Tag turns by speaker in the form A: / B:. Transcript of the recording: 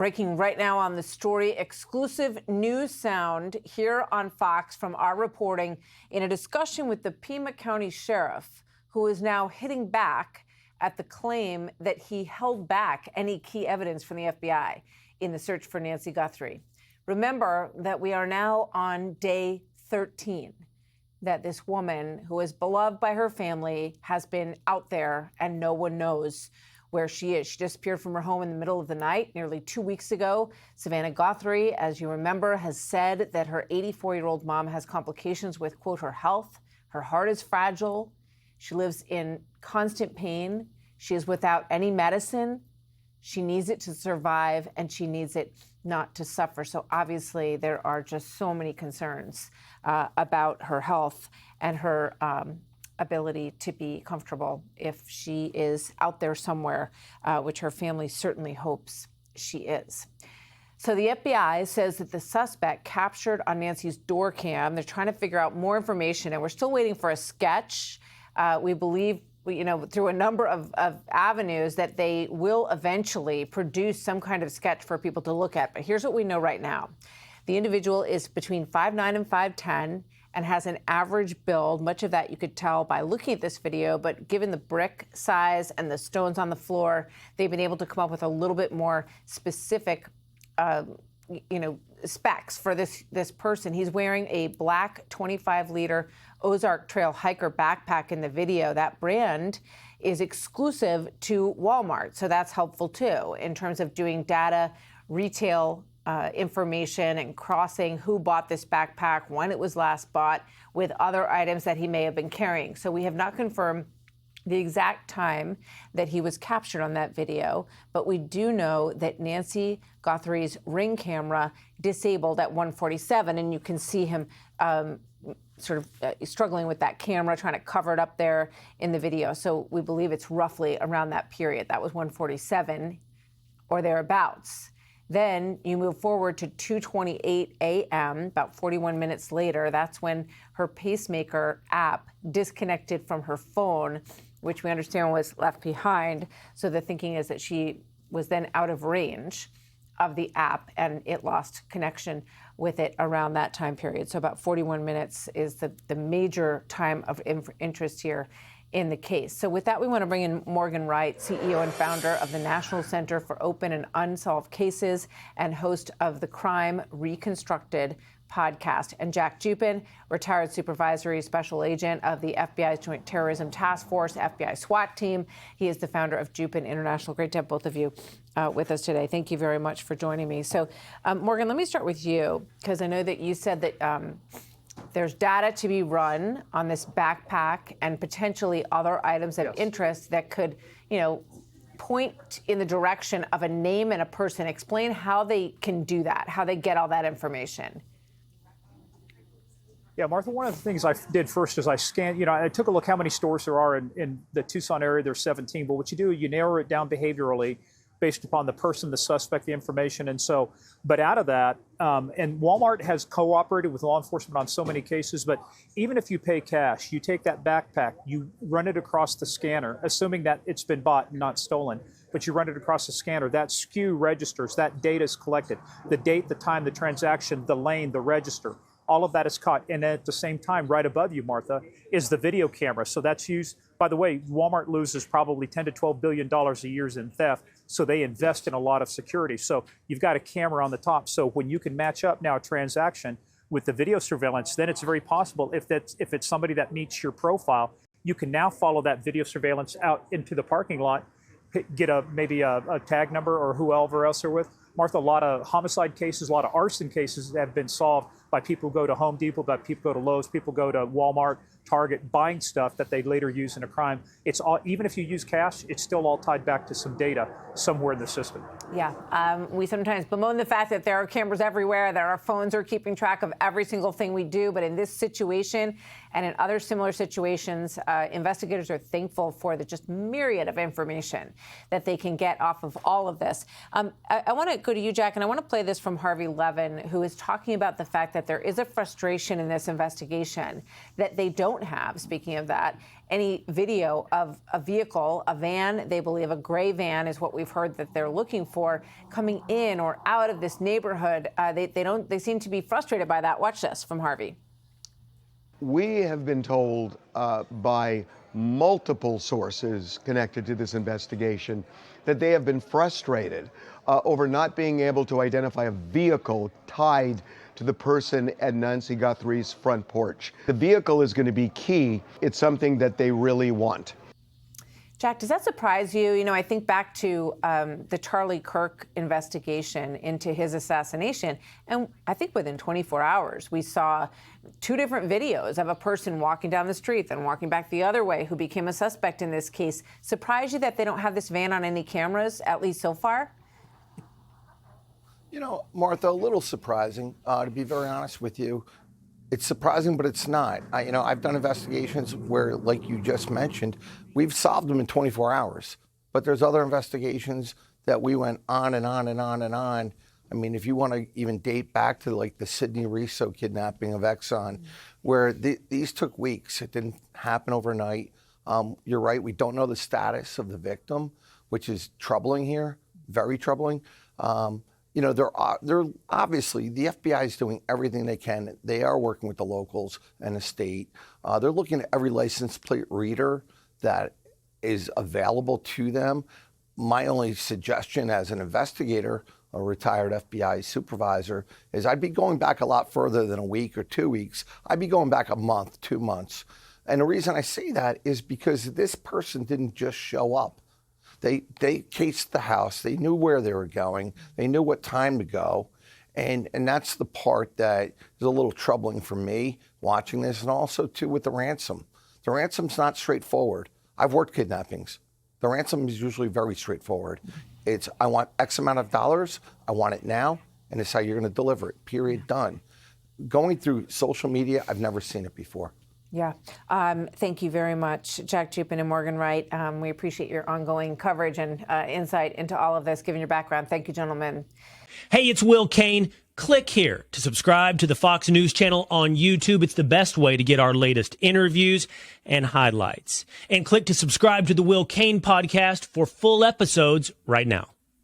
A: Breaking right now on the story, exclusive news sound here on Fox from our reporting in a discussion with the Pima County Sheriff, who is now hitting back at the claim that he held back any key evidence from the FBI in the search for Nancy Guthrie. Remember that we are now on day 13, that this woman who is beloved by her family has been out there and no one knows where she is. She disappeared from her home in the middle of the night nearly 2 weeks ago. Savannah Guthrie, as you remember, has said that her 84-year-old mom has complications with, quote, her health. Her heart is fragile. She lives in constant pain. She is without any medicine. She needs it to survive, and she needs it not to suffer. So obviously there are just so many concerns about her health and her ability to be comfortable if she is out there somewhere, which her family certainly hopes she is. So the FBI says that the suspect captured on Nancy's door cam, they're trying to figure out more information, and we're still waiting for a sketch. We believe, through a number of avenues that they will eventually produce some kind of sketch for people to look at. But here's what we know right now. The individual is between 5'9" and 5'10", and has an average build. Much of that you could tell by looking at this video, but given the brick size and the stones on the floor, they've been able to come up with a little bit more specific, specs for this person. He's wearing a black 25-liter Ozark Trail hiker backpack in the video. That brand is exclusive to Walmart, so that's helpful too in terms of doing data, retail information and crossing who bought this backpack, when it was last bought, with other items that he may have been carrying. So we have not confirmed the exact time that he was captured on that video, but we do know that Nancy Guthrie's Ring camera disabled at 1:47, and you can see him struggling with that camera, trying to cover it up there in the video. So we believe it's roughly around that period. That was 1:47 or thereabouts. Then you move forward to 2:28 a.m., about 41 minutes later. That's when her pacemaker app disconnected from her phone, which we understand was left behind. So the thinking is that she was then out of range of the app, and it lost connection with it around that time period. So about 41 minutes is the major time of interest here in the case. So with that, we want to bring in Morgan Wright, CEO and founder of the National Center for Open and Unsolved Cases and host of the Crime Reconstructed podcast, and Jack Jupin, retired supervisory special agent of the FBI's Joint Terrorism Task Force, FBI SWAT team. He is the founder of Jupin International. Great to have both of you with us today. Thank you very much for joining me. So, Morgan, let me start with you, because I know that you said that there's data to be run on this backpack and potentially other items of interest that could, point in the direction of a name and a person. Explain how they can do that, how they get all that information.
B: Yeah, Martha, one of the things I did first is I scanned, I took a look how many stores there are in the Tucson area. There's 17, but what you do, you narrow it down behaviorally based upon the person, the suspect, the information. And so, but out of that, and Walmart has cooperated with law enforcement on so many cases, but even if you pay cash, you take that backpack, you run it across the scanner, assuming that it's been bought and not stolen, but you run it across the scanner, that SKU registers, that data is collected, the date, the time, the transaction, the lane, the register. All of that is caught. And at the same time, right above you, Martha, is the video camera. So that's used, by the way, Walmart loses probably $10 to $12 billion a year in theft. So they invest in a lot of security. So you've got a camera on the top. So when you can match up now a transaction with the video surveillance, then it's very possible if it's somebody that meets your profile, you can now follow that video surveillance out into the parking lot, get maybe a tag number or whoever else they're with. Martha, a lot of homicide cases, a lot of arson cases have been solved by people who go to Home Depot, by people who go to Lowe's, people go to Walmart, Target, buying stuff that they later use in a crime. It's all, even if you use cash, it's still all tied back to some data somewhere in the system.
A: Yeah, we sometimes bemoan the fact that there are cameras everywhere, that our phones are keeping track of every single thing we do. But in this situation and in other similar situations, investigators are thankful for the just myriad of information that they can get off of all of this. I want to go to you, Jack, and I want to play this from Harvey Levin, who is talking about the fact that there is a frustration in this investigation that they don't have, speaking of that, any video of a vehicle, a van, they believe a gray van is what we've heard that they're looking for, coming in or out of this neighborhood. They seem to be frustrated by that. Watch this from Harvey.
C: We have been told by multiple sources connected to this investigation that they have been frustrated over not being able to identify a vehicle tied to the person at Nancy Guthrie's front porch. The vehicle is going to be key. It's something that they really want.
A: Jack, does that surprise you? You know, I think back to the Charlie Kirk investigation into his assassination, and I think within 24 hours, we saw 2 different videos of a person walking down the street, then walking back the other way, who became a suspect in this case. Surprise you that they don't have this van on any cameras, at least so far?
D: You know, Martha, a little surprising, to be very honest with you. It's surprising, but it's not. I've done investigations where, like you just mentioned, we've solved them in 24 hours. But there's other investigations that we went on and on and on and on. I mean, if you want to even date back to like the Sidney Riso kidnapping of Exxon, where these took weeks. It didn't happen overnight. You're right. We don't know the status of the victim, which is troubling here, very troubling. They're obviously, the FBI is doing everything they can. They are working with the locals and the state. They're looking at every license plate reader that is available to them. My only suggestion as an investigator, a retired FBI supervisor, is I'd be going back a lot further than a week or 2 weeks. I'd be going back a month, 2 months. And the reason I say that is because this person didn't just show up. They cased the house. They knew where they were going. They knew what time to go. And that's the part that is a little troubling for me watching this, and also, too, with the ransom. The ransom's not straightforward. I've worked kidnappings. The ransom is usually very straightforward. It's, I want X amount of dollars, I want it now, and it's how you're going to deliver it, period, done. Going through social media, I've never seen it before.
A: Yeah. Thank you very much, Jack Jupin and Morgan Wright. We appreciate your ongoing coverage and insight into all of this, given your background. Thank you, gentlemen.
E: Hey, it's Will Kane. Click here to subscribe to the Fox News channel on YouTube. It's the best way to get our latest interviews and highlights. And click to subscribe to the Will Kane podcast for full episodes right now.